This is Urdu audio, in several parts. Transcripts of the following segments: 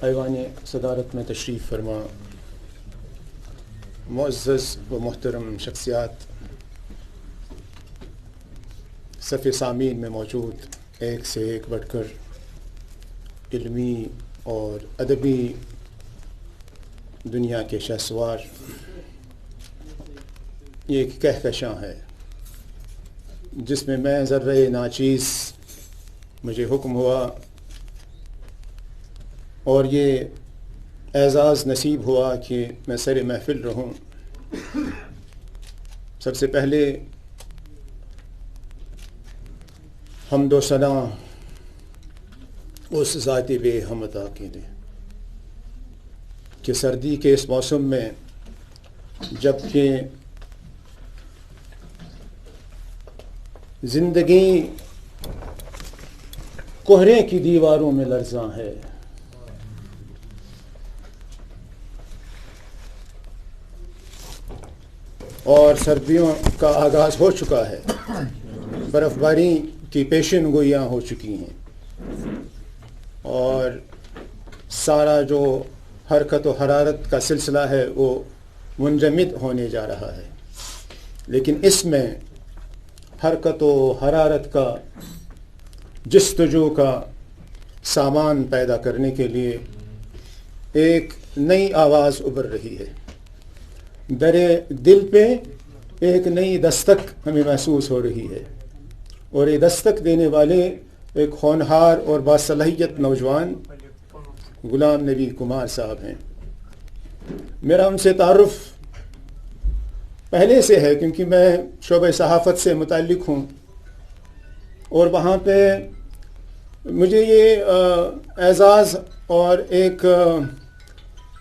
ایوان صدارت میں تشریف فرما معزز و محترم شخصیات، صف سامعین میں موجود ایک سے ایک بڑھ کر علمی اور ادبی دنیا کے شہسوار، یہ ایک کہکشاں ہے جس میں میں ذرہ ناچیز مجھے حکم ہوا اور یہ اعزاز نصیب ہوا کہ میں سر محفل رہوں۔ سب سے پہلے حمد و ثنا اس ذات بے ہم عطا کے دے کہ سردی کے اس موسم میں جب کہ زندگی کوہرے کی دیواروں میں لرزاں ہے، اور سردیوں کا آغاز ہو چکا ہے، برف باری کی پیشن گوئیاں ہو چکی ہیں، اور سارا جو حرکت و حرارت کا سلسلہ ہے وہ منجمد ہونے جا رہا ہے۔ لیکن اس میں حرکت و حرارت کا جستجو کا سامان پیدا کرنے کے لیے ایک نئی آواز ابھر رہی ہے، درے دل پہ ایک نئی دستک ہمیں محسوس ہو رہی ہے، اور یہ دستک دینے والے ایک ہونہار اور باصلاحیت نوجوان غلام نبی کمار صاحب ہیں۔ میرا ان سے تعارف پہلے سے ہے کیونکہ میں شعبہ صحافت سے متعلق ہوں، اور وہاں پہ مجھے یہ اعزاز اور ایک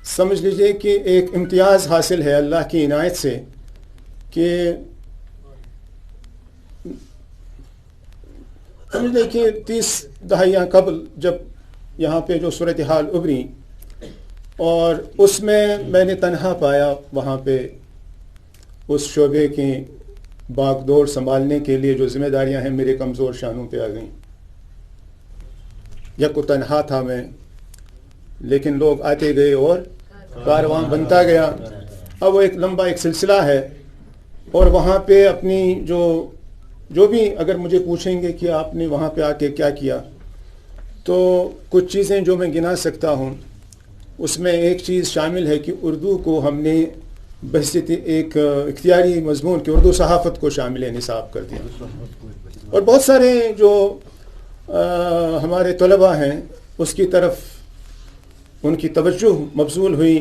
سمجھ لیجئے کہ ایک امتیاز حاصل ہے اللہ کی عنایت سے کہ سمجھ لیں کہ 30 دہائیاں قبل جب یہاں پہ جو صورتحال ابھری اور اس میں نے تنہا پایا، وہاں پہ اس شعبے کی باغ دوڑ سنبھالنے کے لیے جو ذمہ داریاں ہیں میرے کمزور شانوں پہ آ گئیں۔ یک و تنہا تھا میں، لیکن لوگ آتے گئے اور کارواں بنتا گیا۔ اب وہ ایک لمبا ایک سلسلہ ہے، اور وہاں پہ اپنی جو بھی اگر مجھے پوچھیں گے کہ آپ نے وہاں پہ آ کے کیا کیا، تو کچھ چیزیں جو میں گنا سکتا ہوں اس میں ایک چیز شامل ہے کہ اردو کو ہم نے بحیثیت ایک اختیاری مضمون کہ اردو صحافت کو شامل نصاب کر دیا، اور بہت سارے جو ہمارے طلباء ہیں اس کی طرف ان کی توجہ مبذول ہوئی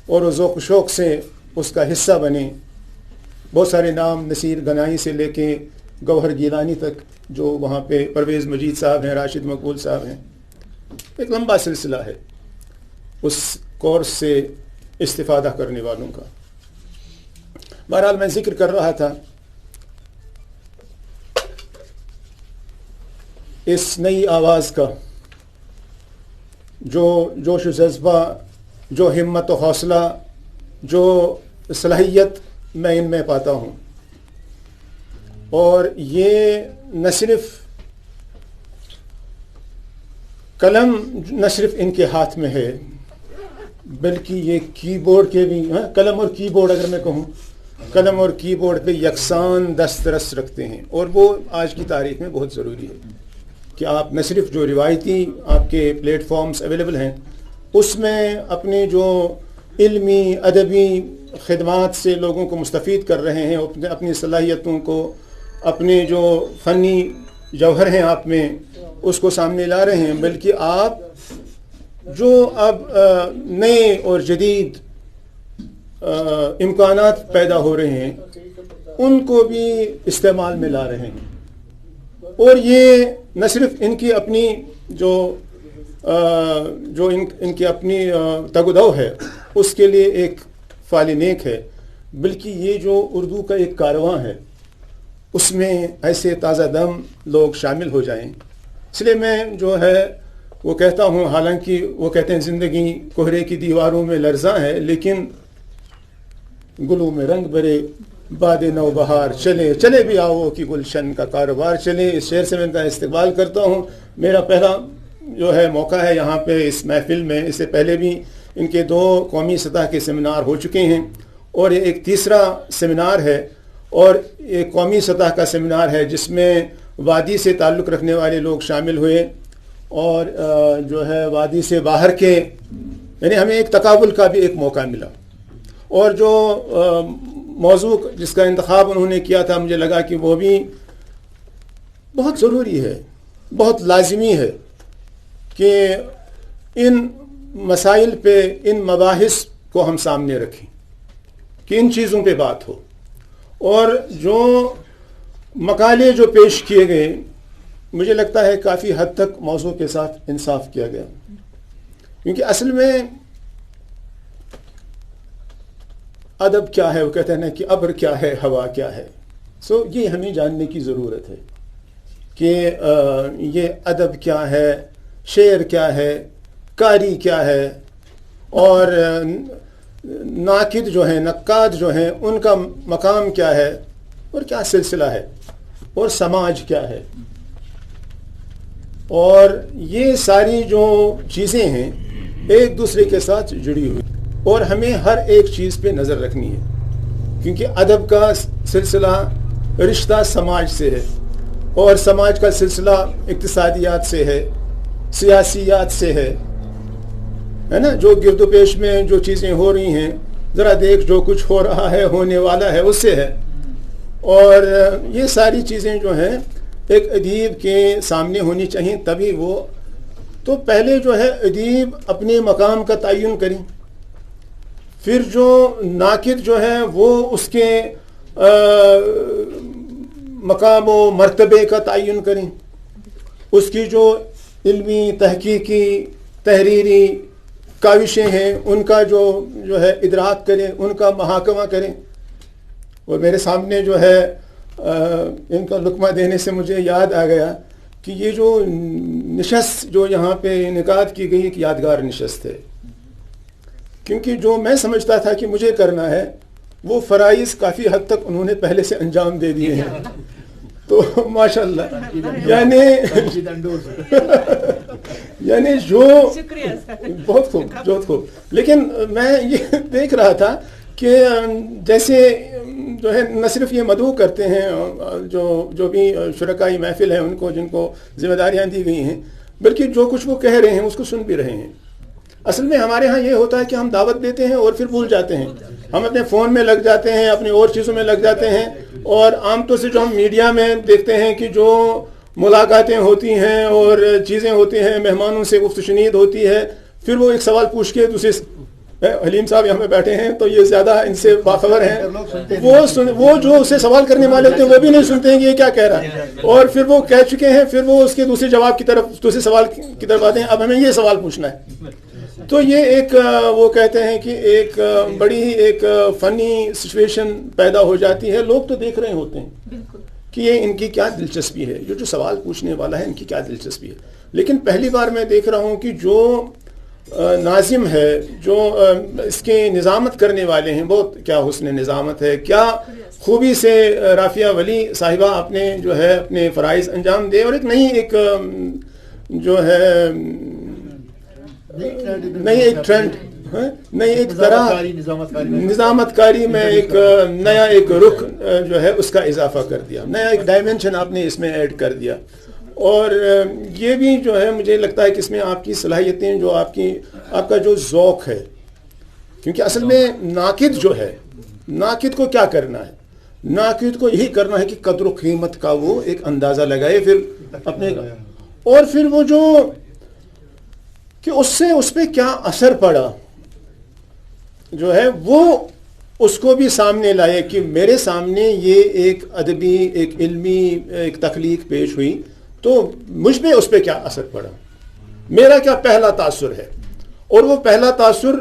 اور وہ ذوق و شوق سے اس کا حصہ بنے۔ بہت سارے نام نصیر گنائی سے لے کے گوہر گیلانی تک جو وہاں پہ پرویز مجید صاحب ہیں، راشد مقبول صاحب ہیں، ایک لمبا سلسلہ ہے اس کورس سے استفادہ کرنے والوں کا۔ بہرحال میں ذکر کر رہا تھا اس نئی آواز کا، جو جوش و جذبہ، جو ہمت و حوصلہ، جو صلاحیت میں ان میں پاتا ہوں، اور یہ نہ صرف قلم نہ صرف ان کے ہاتھ میں ہے بلکہ یہ کی بورڈ کے بھی قلم اور کی بورڈ، اگر میں کہوں قلم اور کی بورڈ پہ یکساں دسترس رکھتے ہیں، اور وہ آج کی تاریخ میں بہت ضروری ہے کہ آپ نہ صرف جو روایتی آپ کے پلیٹ فارمز اویلیبل ہیں اس میں اپنے جو علمی ادبی خدمات سے لوگوں کو مستفید کر رہے ہیں، اپنی صلاحیتوں کو، اپنے جو فنی جوہر ہیں آپ میں اس کو سامنے لا رہے ہیں، بلکہ آپ جو اب نئے اور جدید امکانات پیدا ہو رہے ہیں ان کو بھی استعمال میں لا رہے ہیں، اور یہ نہ صرف ان کی اپنی جو ان کی اپنی تگ و دو ہے اس کے لیے ایک فعال نیک ہے، بلکہ یہ جو اردو کا ایک کارواں ہے اس میں ایسے تازہ دم لوگ شامل ہو جائیں۔ اس لیے میں جو ہے وہ کہتا ہوں، حالانکہ وہ کہتے ہیں زندگی کوہرے کی دیواروں میں لرزاں ہے، لیکن گلوں میں رنگ بھرے باد نو بہار چلے چلے بھی آؤ کہ گلشن کا کاروبار چلے۔ اس شعر سے میں ان کا استقبال کرتا ہوں۔ میرا پہلا جو ہے موقع ہے یہاں پہ اس محفل میں. اس سے پہلے بھی ان کے 2 قومی سطح کے سیمینار ہو چکے ہیں اور ایک تیسرا سیمینار ہے اور ایک قومی سطح کا سیمینار ہے جس میں وادی سے تعلق رکھنے والے لوگ شامل ہوئے اور جو ہے وادی سے باہر کے یعنی ہمیں ایک تقابل کا بھی ایک موقع ملا. اور جو موضوع جس کا انتخاب انہوں نے کیا تھا مجھے لگا کہ وہ بھی بہت ضروری ہے, بہت لازمی ہے کہ ان مسائل پہ ان مباحث کو ہم سامنے رکھیں کہ ان چیزوں پہ بات ہو. اور جو مقالے جو پیش کیے گئے مجھے لگتا ہے کافی حد تک موضوع کے ساتھ انصاف کیا گیا, کیونکہ اصل میں ادب کیا ہے, وہ کہتے ہیں نا کہ ابر کیا ہے, ہوا کیا ہے. سو یہ ہمیں جاننے کی ضرورت ہے کہ یہ ادب کیا ہے, شعر کیا ہے, کاری کیا ہے, اور ناقد جو ہیں, نقاد جو ہیں, ان کا مقام کیا ہے اور کیا سلسلہ ہے, اور سماج کیا ہے. اور یہ ساری جو چیزیں ہیں ایک دوسرے کے ساتھ جڑی ہوئی اور ہمیں ہر ایک چیز پہ نظر رکھنی ہے, کیونکہ ادب کا سلسلہ رشتہ سماج سے ہے اور سماج کا سلسلہ اقتصادیات سے ہے, سیاسیات سے ہے نا. جو گرد و پیش میں جو چیزیں ہو رہی ہیں ذرا دیکھ, جو کچھ ہو رہا ہے ہونے والا ہے اس سے ہے. اور یہ ساری چیزیں جو ہیں ایک ادیب کے سامنے ہونی چاہیے, تبھی وہ تو پہلے جو ہے ادیب اپنے مقام کا تعین کریں, پھر جو ناقد جو ہے وہ اس کے مقام و مرتبے کا تعین کریں, اس کی جو علمی تحقیقی تحریری کاوشیں ہیں ان کا جو ہے ادراک کریں, ان کا محاکمہ کریں. اور میرے سامنے جو ہے ان کا لقمہ دینے سے مجھے یاد آ گیا کہ یہ جو نشست جو یہاں پہ انعقاد کی گئی ایک یادگار نشست ہے, کیونکہ جو میں سمجھتا تھا کہ مجھے کرنا ہے وہ فرائض کافی حد تک انہوں نے پہلے سے انجام دے دیے ہیں. تو ماشاءاللہ یعنی جو بہت خوب, بہت خوب. لیکن میں یہ دیکھ رہا تھا کہ جیسے جو ہے نہ صرف یہ مدعو کرتے ہیں جو بھی شرکائی محفل ہیں ان کو, جن کو ذمہ داریاں دی گئی ہیں, بلکہ جو کچھ وہ کہہ رہے ہیں اس کو سن بھی رہے ہیں. اصل میں ہمارے ہاں یہ ہوتا ہے کہ ہم دعوت دیتے ہیں اور پھر بھول جاتے ہیں, ہم اپنے فون میں لگ جاتے ہیں, اپنی اور چیزوں میں لگ جاتے ہیں. اور عام طور سے جو ہم میڈیا میں دیکھتے ہیں کہ جو ملاقاتیں ہوتی ہیں اور چیزیں ہوتی ہیں, مہمانوں سے گفت و شنید ہوتی ہے, پھر وہ ایک سوال پوچھ کے دوسرے, حلیم صاحب یہاں پہ بیٹھے ہیں تو یہ زیادہ ان سے باخبر ہیں, وہ جو اسے سوال کرنے والے ہوتے ہیں وہ بھی نہیں سنتے ہیں کہ یہ کیا کہہ رہا ہے, اور پھر وہ کہہ چکے ہیں, پھر وہ اس کے دوسرے جواب کی طرف, دوسرے سوال کی طرف آتے ہیں, اب ہمیں یہ سوال پوچھنا ہے. تو یہ ایک وہ کہتے ہیں کہ ایک بڑی ایک فنی سچویشن پیدا ہو جاتی ہے. لوگ تو دیکھ رہے ہوتے ہیں کہ یہ ان کی کیا دلچسپی ہے, جو سوال پوچھنے والا ہے ان کی کیا دلچسپی ہے. لیکن پہلی بار میں دیکھ رہا ہوں کہ جو ناظم ہے, جو اس کے نظامت کرنے والے ہیں, بہت کیا حسن نظامت ہے, کیا خوبی سے رافعہ ولی صاحبہ اپنے جو ہے اپنے فرائض انجام دے, اور ایک نئی ایک جو ہے نئی ایک ٹرینڈ, نئی ایک طرح نظامت کاری میں ایک نیا ایک رخ جو ہے اس کا اضافہ کر دیا, نیا ایک ڈائمنشن آپ نے اس میں ایڈ کر دیا. اور یہ بھی جو ہے مجھے لگتا ہے کہ اس میں آپ کی صلاحیتیں, جو آپ کا جو ذوق ہے, کیونکہ اصل میں ناقد جو ہے, ناقد کو کیا کرنا ہے, ناقد کو یہی کرنا ہے کہ قدر و قیمت کا وہ ایک اندازہ لگائے, پھر اپنے اور پھر وہ جو کہ اس پہ کیا اثر پڑا جو ہے وہ اس کو بھی سامنے لائے کہ میرے سامنے یہ ایک ادبی, ایک علمی ایک تخلیق پیش ہوئی, تو مجھ پہ اس پہ کیا اثر پڑا, میرا کیا پہلا تاثر ہے. اور وہ پہلا تاثر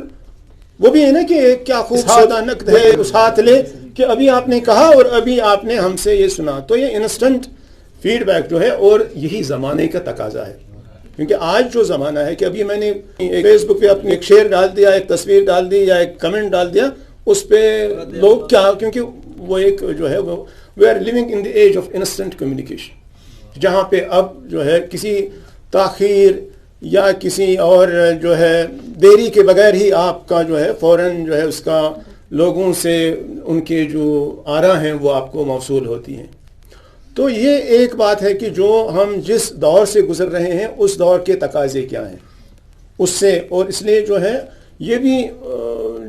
وہ بھی ہے نا کہ کیا خوب سادہ نقد ہے, اس ہاتھ لے کہ ابھی آپ نے کہا اور ابھی آپ نے ہم سے یہ سنا. تو یہ انسٹنٹ فیڈ بیک جو ہے, اور یہی زمانے کا تقاضا ہے, کیونکہ آج جو زمانہ ہے کہ ابھی میں نے فیس بک پہ اپنی ایک شعر ڈال دیا, ایک تصویر ڈال دی یا ایک کمنٹ ڈال دیا, اس پہ لوگ کیا, کیونکہ وہ ایک جو ہے وہ we are living in the age of instant communication, جہاں پہ اب جو ہے کسی تاخیر یا کسی اور جو ہے دیری کے بغیر ہی آپ کا جو ہے فوراً جو ہے اس کا لوگوں سے ان کے جو آراء ہیں وہ آپ کو موصول ہوتی ہیں. تو یہ ایک بات ہے کہ جو ہم جس دور سے گزر رہے ہیں اس دور کے تقاضے کیا ہیں اس سے، اور اس لیے جو ہے یہ بھی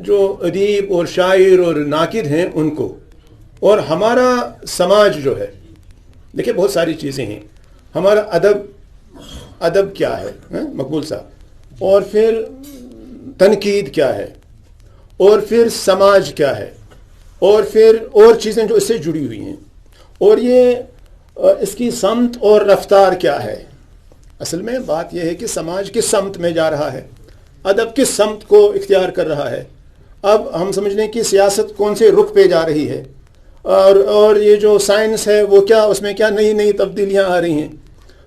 جو ادیب اور شاعر اور ناقد ہیں ان کو، اور ہمارا سماج جو ہے، دیکھیں بہت ساری چیزیں ہیں. ہمارا ادب کیا ہے مقبول صاحب، اور پھر تنقید کیا ہے، اور پھر سماج کیا ہے، اور پھر اور چیزیں جو اس سے جڑی ہوئی ہیں، اور یہ اس کی سمت اور رفتار کیا ہے. اصل میں بات یہ ہے کہ سماج کس سمت میں جا رہا ہے، ادب کس سمت کو اختیار کر رہا ہے. اب ہم سمجھ لیں کہ سیاست کون سے رخ پہ جا رہی ہے، اور یہ جو سائنس ہے وہ کیا، اس میں کیا نئی نئی تبدیلیاں آ رہی ہیں.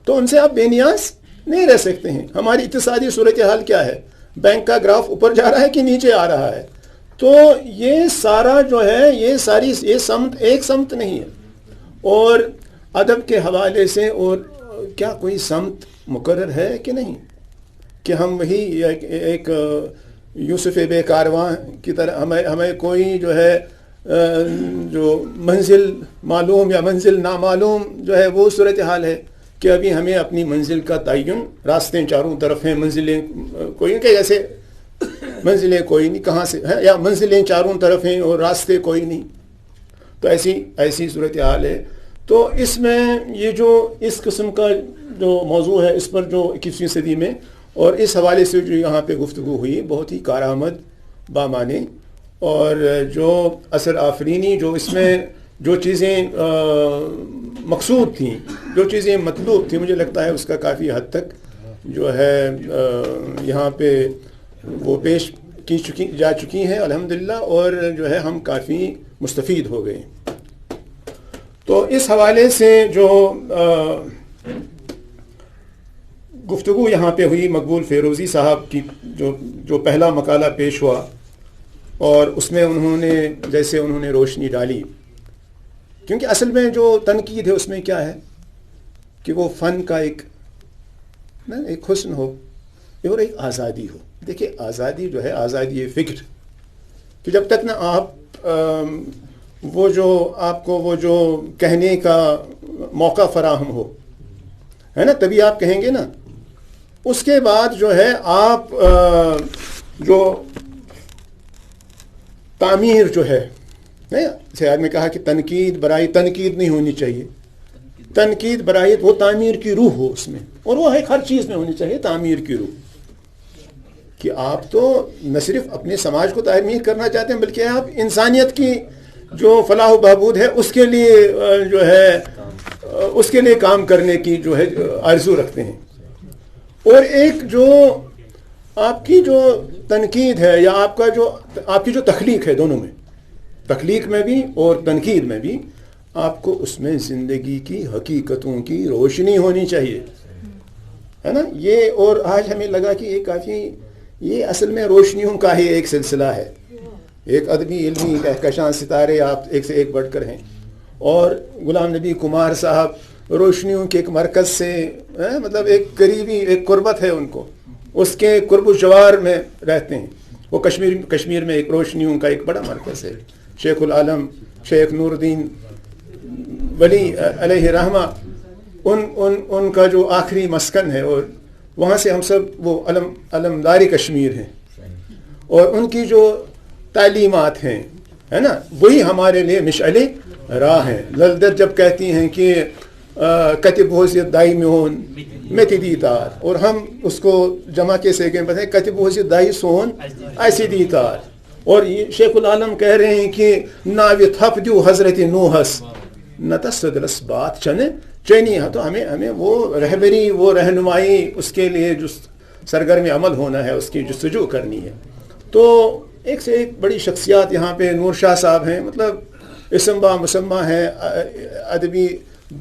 تو ان سے آپ بے نیاز نہیں رہ سکتے ہیں. ہماری اقتصادی صورتحال کیا ہے، بینک کا گراف اوپر جا رہا ہے کہ نیچے آ رہا ہے. تو یہ سارا جو ہے یہ سمت ایک سمت نہیں ہے. اور ادب کے حوالے سے اور کیا کوئی سمت مقرر ہے کہ نہیں، کہ ہم وہی ایک یوسف بے کارواں کی طرح ہمیں کوئی جو ہے جو منزل معلوم یا منزل نامعلوم جو ہے وہ صورتحال ہے کہ ابھی ہمیں اپنی منزل کا تعین، راستے چاروں طرف ہیں، منزلیں کوئی کہ جیسے منزلیں کوئی نہیں کہاں سے ہے، یا منزلیں چاروں طرف ہیں اور راستے کوئی نہیں. تو ایسی صورتحال ہے. تو اس میں یہ جو اس قسم کا جو موضوع ہے اس پر جو 21ویں صدی میں اور اس حوالے سے جو یہاں پہ گفتگو ہوئی بہت ہی کارآمد بامعنی، اور جو اثر آفرینی، جو اس میں جو چیزیں مقصود تھیں، جو چیزیں مطلوب تھیں، مجھے لگتا ہے اس کا کافی حد تک جو ہے یہاں پہ وہ پیش جا چکی ہیں الحمدللہ، اور جو ہے ہم کافی مستفید ہو گئے. تو اس حوالے سے جو گفتگو یہاں پہ ہوئی مقبول فیروزی صاحب کی، جو پہلا مقالہ پیش ہوا، اور اس میں انہوں نے روشنی ڈالی، کیونکہ اصل میں جو تنقید ہے اس میں کیا ہے کہ وہ فن کا ایک حسن ہو اور ایک آزادی ہو. دیکھیں آزادی جو ہے، آزادی فکر، کہ جب تک نہ آپ وہ جو کہنے کا موقع فراہم ہو ہے نا، تبھی آپ کہیں گے نا. اس کے بعد جو ہے آپ جو تعمیر جو ہے، جیسے آدمی کہا کہ تنقید برائے تنقید نہیں ہونی چاہیے، تنقید برائے وہ تعمیر کی روح ہو اس میں، اور وہ ہر چیز میں ہونی چاہیے تعمیر کی روح. کہ آپ تو نہ صرف اپنے سماج کو تعمیر کرنا چاہتے ہیں بلکہ آپ انسانیت کی جو فلاح و بہبود ہے اس کے لیے جو ہے اس کے لیے کام کرنے کی جو ہے آرزو رکھتے ہیں. اور ایک جو آپ کی جو تنقید ہے یا آپ کی جو تخلیق ہے، دونوں میں، تخلیق میں بھی اور تنقید میں بھی، آپ کو اس میں زندگی کی حقیقتوں کی روشنی ہونی چاہیے، ہے نا. یہ اور آج ہمیں لگا کہ یہ اصل میں روشنیوں کا ہی ایک سلسلہ ہے. ایک ادبی علمی کہکشاں ستارے آپ ایک سے ایک بڑھ کر ہیں، اور غلام نبی کمار صاحب روشنیوں کے ایک مرکز سے مطلب ایک قریبی ایک قربت ہے ان کو، اس کے قرب و جوار میں رہتے ہیں. وہ کشمیر میں ایک روشنیوں کا ایک بڑا مرکز ہے. شیخ العالم شیخ نور الدین ولی علیہ رحمہ ان کا جو آخری مسکن ہے، اور وہاں سے ہم سب وہ علمداری کشمیر ہیں، اور ان کی جو تعلیمات ہیں ہے نا، وہی ہمارے لیے مشعل راہ ہیں. للدر جب کہتی ہیں کہ کتب حوثیت دائی میں ہون میں دیتار، اور ہم اس کو جمع کیسے کہیں بتائیں، کتب حوثیت دائی سون ایسی دیتار. اور یہ شیخ العالم کہہ رہے ہیں کہ ناوی تھپ دیو حضرت نوحس نتصدرس بات چینی ہے. تو ہمیں وہ رہبری، وہ رہنمائی، اس کے لیے جو سرگرم عمل ہونا ہے اس کی جستجو کرنی ہے. تو ایک سے ایک بڑی شخصیات یہاں پہ نور شاہ صاحب ہیں، مطلب اسم با مسمہ ہیں ادبی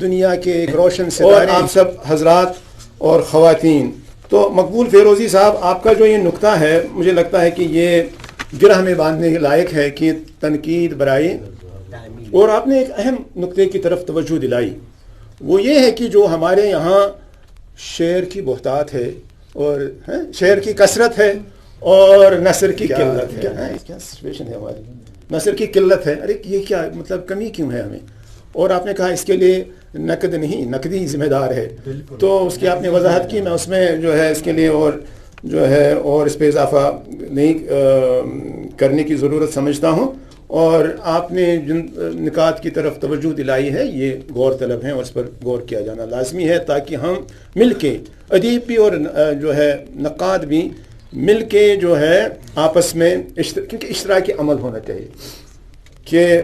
دنیا کے ایک روشن ستارے. آپ سب حضرات اور خواتین، تو مقبول فیروزی صاحب آپ کا جو یہ نقطہ ہے مجھے لگتا ہے کہ یہ گرہ میں باندھنے کے لائق ہے کہ تنقید برائے. اور آپ نے ایک اہم نقطے کی طرف توجہ دلائی، وہ یہ ہے کہ جو ہمارے یہاں شعر کی بہتات ہے اور شعر کی کثرت ہے اور نثر کی قلت ہے. کیا سچویشن ہے ہماری, نثر کی قلت ہے. ارے یہ کیا مطلب کمی کیوں ہے ہمیں؟ اور آپ نے کہا اس کے لیے نقد نہیں نقدی ذمہ دار ہے, تو اس کی آپ نے وضاحت کی. میں اس میں جو ہے اس کے لیے اور جو ہے اور اس پہ اضافہ نہیں کرنے کی ضرورت سمجھتا ہوں. اور آپ نے جن نکات کی طرف توجہ دلائی ہے یہ غور طلب ہیں اور اس پر غور کیا جانا لازمی ہے, تاکہ ہم مل کے ادیب بھی اور جو ہے نقاد بھی مل کے جو ہے آپس میں کیونکہ اشتراکی عمل ہونا چاہیے. کہ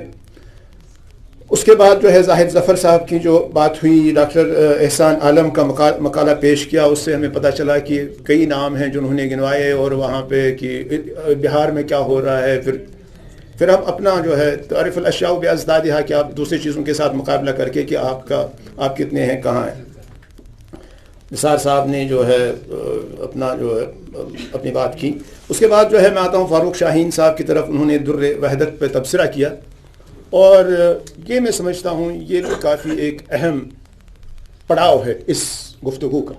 اس کے بعد جو ہے زاہد ظفر صاحب کی جو بات ہوئی, ڈاکٹر احسان عالم کا مقالہ پیش کیا, اس سے ہمیں پتہ چلا کہ کئی نام ہیں جنہوں نے گنوائے اور وہاں پہ کہ بہار میں کیا ہو رہا ہے. پھر ہم اپنا جو ہے تعریف الاشیاء بازدادها کہ آپ دوسری چیزوں کے ساتھ مقابلہ کر کے کہ آپ کتنے ہیں کہاں ہیں. نثار صاحب نے جو ہے اپنا جو ہے اپنی بات کی. اس کے بعد جو ہے میں آتا ہوں فاروق شاہین صاحب کی طرف. انہوں نے در وحدت پہ تبصرہ کیا اور یہ میں سمجھتا ہوں یہ کافی ایک اہم پڑاؤ ہے اس گفتگو کا.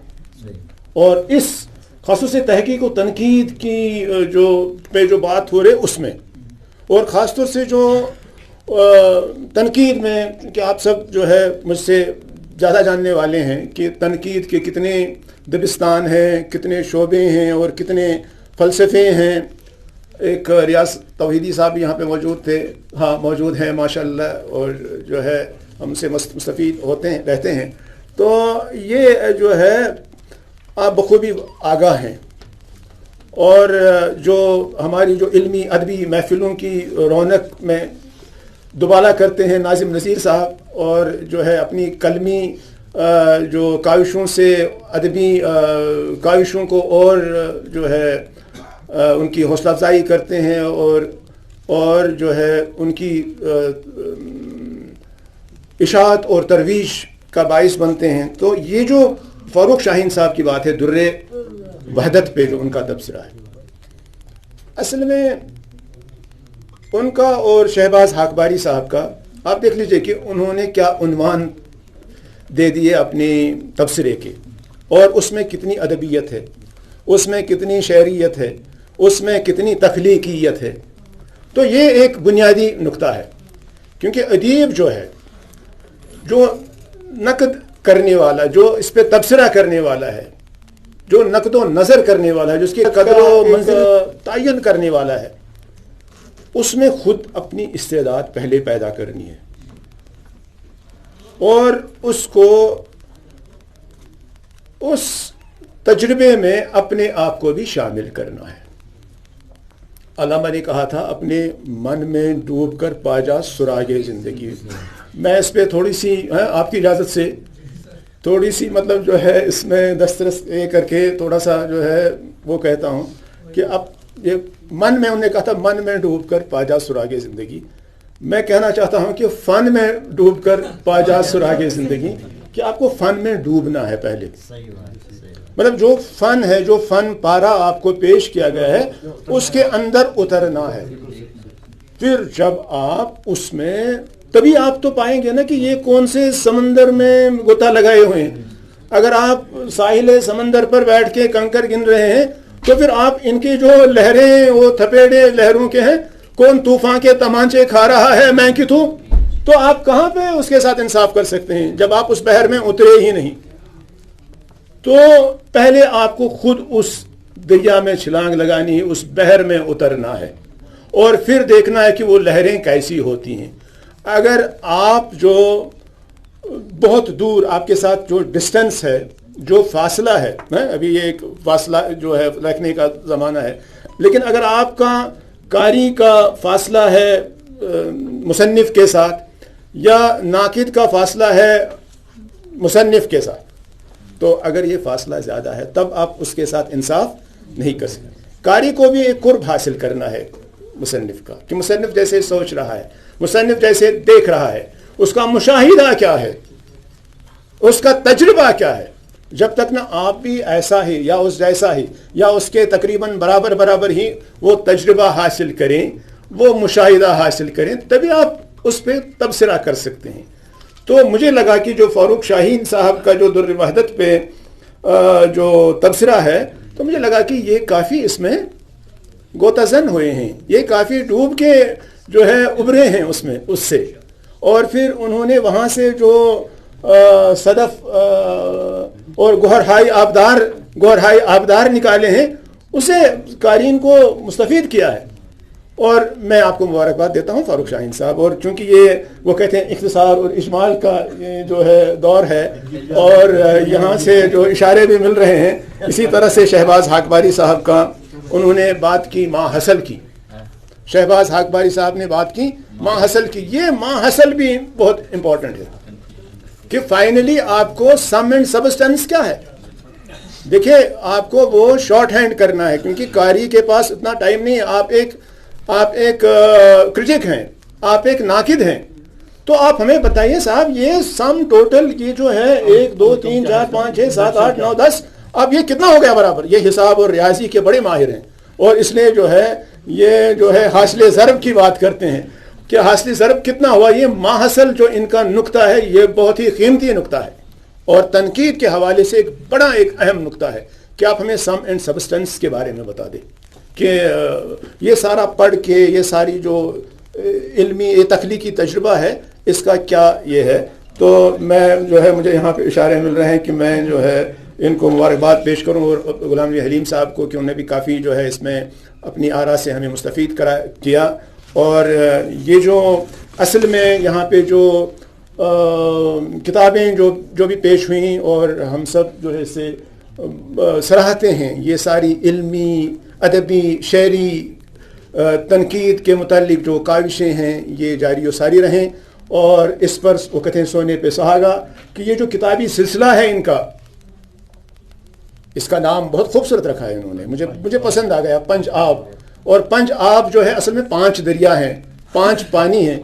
اور اس خصوص تحقیق و تنقید کی جو بات ہو رہی اس میں, اور خاص طور سے جو تنقید میں کہ آپ سب جو ہے مجھ سے زیادہ جاننے والے ہیں کہ تنقید کے کتنے دبستان ہیں, کتنے شعبے ہیں اور کتنے فلسفے ہیں. ایک ریاض توحیدی صاحب یہاں پہ موجود تھے, ہاں موجود ہیں ماشاءاللہ, اور جو ہے ہم سے مستفید رہتے ہیں. تو یہ جو ہے آپ بخوبی آگاہ ہیں. اور جو ہماری جو علمی ادبی محفلوں کی رونق میں دوبالا کرتے ہیں ناظم نذیر صاحب, اور جو ہے اپنی قلمی جو کاوشوں سے ادبی کاوشوں کو اور جو ہے ان کی حوصلہ افزائی کرتے ہیں اور جو ہے ان کی اشاعت اور ترویج کا باعث بنتے ہیں. تو یہ جو فاروق شاہین صاحب کی بات ہے در وحدت پہ جو ان کا تبصرہ ہے, اصل میں ان کا اور شہباز حاکباری صاحب کا آپ دیکھ لیجئے کہ انہوں نے کیا عنوان دے دیے اپنے تبصرے کے, اور اس میں کتنی ادبیت ہے, اس میں کتنی شعریت ہے, اس میں کتنی تخلیقیت ہے. تو یہ ایک بنیادی نقطہ ہے, کیونکہ ادیب جو ہے جو نقد کرنے والا, جو اس پہ تبصرہ کرنے والا ہے, جو نقد و نظر کرنے والا ہے, جو اس کی قدر و منزل تعین کرنے والا ہے, اس میں خود اپنی استعداد پہلے پیدا کرنی ہے اور اس کو اس تجربے میں اپنے آپ کو بھی شامل کرنا ہے. علامہ نے کہا تھا اپنے من میں ڈوب کر پا جا سراغ زندگی. میں اس پہ تھوڑی سی آپ کی اجازت سے تھوڑی سی مطلب جو ہے اس میں دسترس کر کے تھوڑا سا جو ہے وہ کہتا ہوں کہ اب یہ من میں انہوں نے کہا تھا من میں ڈوب کر پا جا سراغ زندگی. میں کہنا چاہتا ہوں کہ فن میں ڈوب کر پا جا سراغ زندگی, کہ آپ کو فن میں ڈوبنا ہے پہلے. مطلب جو فن ہے, جو فن پارا آپ کو پیش کیا گیا ہے اس کے اندر اترنا ہے. پھر جب آپ اس میں, تبھی آپ تو پائیں گے نا کہ یہ کون سے سمندر میں غوطہ لگائے ہوئے ہیں. اگر آپ ساحل سمندر پر بیٹھ کے کنکر گن رہے ہیں تو پھر آپ ان کی جو لہریں وہ تھپیڑے لہروں کے ہیں, کون طوفان کے تمانچے کھا رہا ہے میں کتوں, تو آپ کہاں پہ اس کے ساتھ انصاف کر سکتے ہیں جب آپ اس بحر میں اترے ہی نہیں. تو پہلے آپ کو خود اس دریا میں چھلانگ لگانی ہے, اس بحر میں اترنا ہے, اور پھر دیکھنا ہے کہ وہ لہریں کیسی ہوتی ہیں. اگر آپ جو بہت دور آپ کے ساتھ جو ڈسٹنس ہے, جو فاصلہ ہے, ابھی یہ ایک فاصلہ جو ہے رکھنے کا زمانہ ہے, لیکن اگر آپ کا قاری کا فاصلہ ہے مصنف کے ساتھ یا ناقد کا فاصلہ ہے مصنف کے ساتھ, تو اگر یہ فاصلہ زیادہ ہے تب آپ اس کے ساتھ انصاف نہیں کر سکتے. قاری کو بھی ایک قرب حاصل کرنا ہے مصنف کا, کہ مصنف جیسے سوچ رہا ہے, مصنف جیسے دیکھ رہا ہے, اس کا مشاہدہ کیا ہے, اس کا تجربہ کیا ہے. جب تک نہ آپ بھی ایسا ہی یا اس جیسا ہی یا اس کے تقریباً برابر ہی وہ تجربہ حاصل کریں, وہ مشاہدہ حاصل کریں, تبھی آپ اس پہ تبصرہ کر سکتے ہیں. تو مجھے لگا کہ جو فاروق شاہین صاحب کا جو در وحدت پہ جو تبصرہ ہے تو مجھے لگا کہ یہ کافی اس میں گوتازن ہوئے ہیں، یہ کافی ڈوب کے جو ہے ابھرے ہیں اس سے، اور پھر انہوں نے وہاں سے جو صدف اور گوہرہائی آبدار نکالے ہیں، اسے قارئین کو مستفید کیا ہے. اور میں آپ کو مبارکباد دیتا ہوں فاروق شاہین صاحب، اور چونکہ یہ وہ کہتے ہیں اختصار اور اجمال کا جو ہے دور ہے، اور یہاں سے جو اشارے بھی مل رہے ہیں، اسی طرح سے شہباز حاکباری صاحب کا انہوں نے بات کی ماں حصل کی، شہباز حاکباری صاحب نے بات کی ماں حصل کی. یہ ماں حصل بھی بہت امپورٹنٹ ہے کہ فائنلی آپ کو سم اینڈ سبسٹنس کیا ہے. دیکھیں آپ کو وہ شارٹ ہینڈ کرنا ہے، کیونکہ قاری کے پاس اتنا ٹائم نہیں ہے. آپ ایک کرٹک ہیں، آپ ایک ناقد ہیں، تو آپ ہمیں بتائیے صاحب یہ سم ٹوٹل یہ جو ہے 1 2 3 4 5 6 7 8 9 10 اب یہ کتنا ہو گیا برابر. یہ حساب اور ریاضی کے بڑے ماہر ہیں، اور اس لیے جو ہے یہ جو ہے حاصل ضرب کی بات کرتے ہیں کہ حاصل ضرب کتنا ہوا. یہ ماحصل جو ان کا نقطہ ہے یہ بہت ہی قیمتی نقطہ ہے، اور تنقید کے حوالے سے ایک اہم نقطہ ہے کہ آپ ہمیں سم اینڈ سبسٹنس کے بارے میں بتا دیں کہ یہ سارا پڑھ کے یہ ساری جو علمی یہ تخلیقی تجربہ ہے اس کا کیا یہ ہے. تو میں جو ہے مجھے یہاں پہ اشارے مل رہے ہیں کہ میں جو ہے ان کو مبارکباد پیش کروں، اور غلام نبی حلیم صاحب کو کہ انہوں نے بھی کافی جو ہے اس میں اپنی آراء سے ہمیں مستفید کیا. اور یہ جو اصل میں یہاں پہ جو کتابیں جو بھی پیش ہوئیں اور ہم سب جو ہے اسے سراہتے ہیں، یہ ساری علمی ادبی شعری تنقید کے متعلق جو کاوشیں ہیں یہ جاری و ساری رہیں. اور اس پر وہ کہتے ہیں سونے پہ سہاگا کہ یہ جو کتابی سلسلہ ہے ان کا، اس کا نام بہت خوبصورت رکھا ہے انہوں نے، مجھے پسند آ گیا، پنج آب. اور پنج آب جو ہے اصل میں 5 دریا ہیں، 5 پانی ہیں.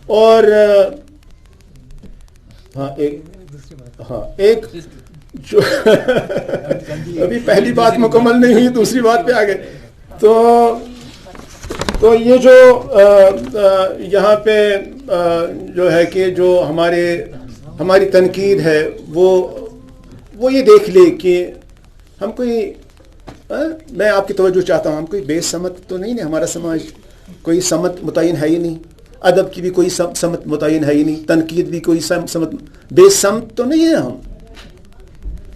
اور ایک جو ابھی پہلی بات مکمل نہیں ہوئی، دوسری بات پہ آ گئے. تو یہ جو یہاں پہ جو ہے کہ جو ہماری تنقید ہے وہ یہ دیکھ لے کہ ہم کوئی میں آپ کی توجہ چاہتا ہوں، ہم کوئی بے سمت تو نہیں ہے. ہمارا سماج کوئی سمت متعین ہے ہی نہیں، ادب کی بھی کوئی سمت متعین ہے ہی نہیں، تنقید بھی کوئی سمت، بے سمت تو نہیں ہے ہم.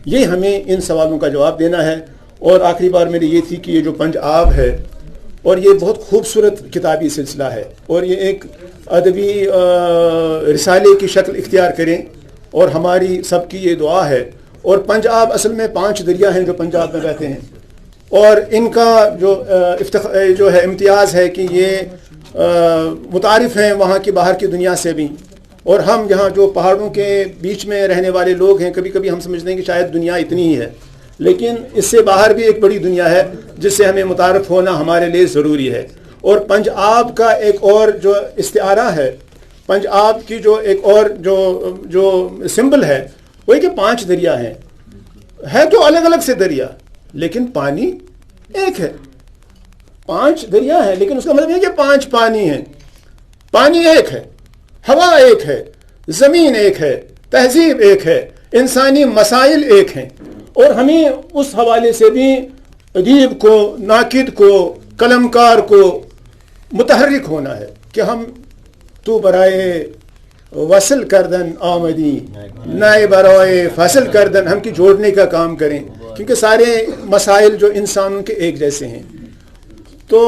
یہ ہمیں ان سوالوں کا جواب دینا ہے. اور آخری بار میری یہ تھی کہ یہ جو پنج آب ہے، اور یہ بہت خوبصورت کتابی سلسلہ ہے، اور یہ ایک ادبی رسالے کی شکل اختیار کریں، اور ہماری سب کی یہ دعا ہے. اور پنج آب اصل میں 5 دریا ہیں جو پنجاب میں بہتے ہیں، اور ان کا جو ہے امتیاز ہے کہ یہ متعارف ہیں وہاں کی باہر کی دنیا سے بھی. اور ہم یہاں جو پہاڑوں کے بیچ میں رہنے والے لوگ ہیں، کبھی کبھی ہم سمجھتے ہیں کہ شاید دنیا اتنی ہی ہے، لیکن اس سے باہر بھی ایک بڑی دنیا ہے جس سے ہمیں متعارف ہونا ہمارے لیے ضروری ہے. اور پنج آب کا ایک اور جو استعارہ ہے، پنج آب کی جو ایک اور جو سمبل ہے وہ کہ 5 دریا ہیں، ہے تو الگ الگ سے دریا لیکن پانی ایک ہے. 5 دریا ہے لیکن اس کا مطلب یہ کہ 5 پانی ہیں. پانی ایک ہے، ہوا ایک ہے، زمین ایک ہے، تہذیب ایک ہے، انسانی مسائل ایک ہیں. اور ہمیں اس حوالے سے بھی ادیب کو، ناقد کو، قلمکار کو متحرک ہونا ہے کہ ہم تو برائے وصل کردن آمدی نائے برائے فصل کردن، ہم کی جوڑنے کا کام کریں، کیونکہ سارے مسائل جو انسانوں کے ایک جیسے ہیں. تو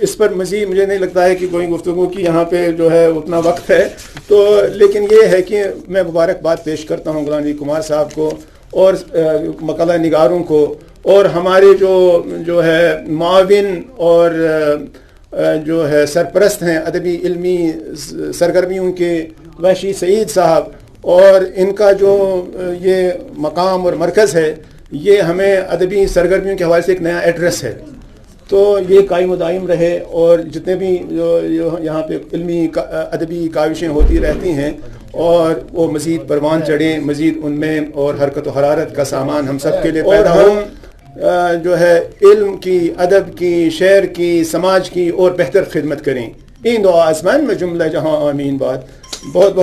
اس پر مزید مجھے نہیں لگتا ہے کہ کوئی گفتگو کی یہاں پہ جو ہے اتنا وقت ہے. تو لیکن یہ ہے کہ میں مبارکباد پیش کرتا ہوں غلام نبی کمار صاحب کو اور مقالہ نگاروں کو، اور ہمارے جو ہے معاون اور جو ہے سرپرست ہیں ادبی علمی سرگرمیوں کے، وحشی سعید صاحب، اور ان کا جو یہ مقام اور مرکز ہے یہ ہمیں ادبی سرگرمیوں کے حوالے سے ایک نیا ایڈریس ہے. تو یہ قائم و دائم رہے، اور جتنے بھی جو یہاں پہ علمی ادبی کاوشیں ہوتی رہتی ہیں اور وہ مزید پروان چڑھیں، مزید ان میں اور حرکت و حرارت کا سامان ہم سب کے لیے پیدا ہوں، جو ہے علم کی، ادب کی، شعر کی، سماج کی اور بہتر خدمت کریں. این دعا آسمان میں جملہ جہاں آمین. بات بہت بہت